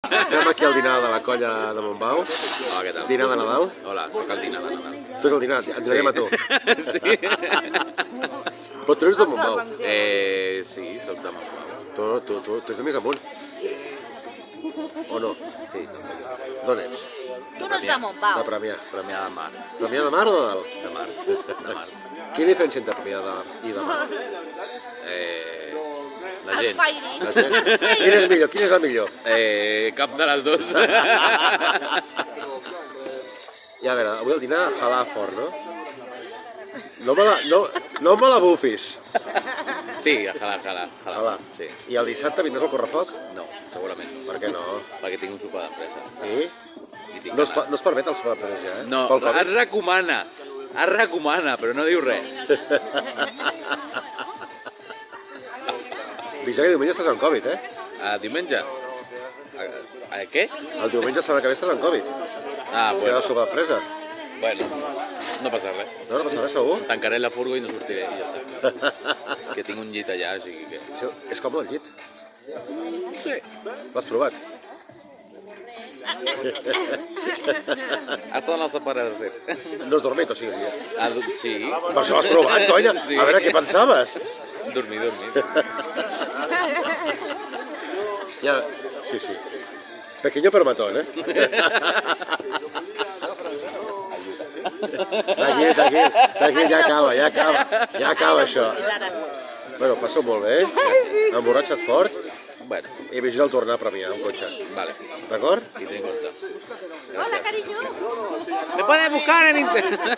Estem aquí al dinar de la colla de Montbau. Hola, què tal? Dinar de Nadal. Hola, soc el dinar de Nadal. Tu ets el dinar, et direm a tu. Sí. Però tu ets de Montbau. Sí, soc de Montbau. Tu ets de més amunt. O no? Sí, D'on ets? Tu no ets de Montbau. De Premià. Premià de Mar. Premià de Mar o de Dalt? De Mar. De Mar. Quina diferència entre Premià de Dalt i de Mar? La El gent. Fairy. La gent? Quin és millor? Quin és el millor? Cap de les dues. I a veure, avui el dinar halà fort, no? No me la bufis. Sí, jala. Halà. Sí. I el dissabte vindràs al correfoc? No, segurament no. Per què no? Perquè tinc un sopar d'empresa. Sí? I tinc No es permet el sopar d'empresa ja, eh? No, Pel Covid? es recomana, però no diu res. Vigila que diumenge estàs amb Covid, eh? Diumenge? Què? El diumenge serà que ve estàs amb Covid. Ah, Serà bueno, el sopar d'empresa. bueno, no passa res. No passa res, segur? Tancaré la furgo i no sortiré i ja està. Que tinc un llit allà, o sigui que... Això és còmode el llit. Sí. L'has provat? Hasta no se para de hacer. No has dormit, o sigui, el dia. Sí. Per això l'has provat, conya! Sí. A veure, què pensaves? Dormir. Ja, sí. Pequeño permatón, eh? Tranquil, ja acaba això. Bueno, passa molt bé, emborratxa't fort Bueno, i vigila el tornar a Premià amb cotxe. vale. D'acord? Y ten en cuenta. Hola, cariño. Me puedes buscar en internet.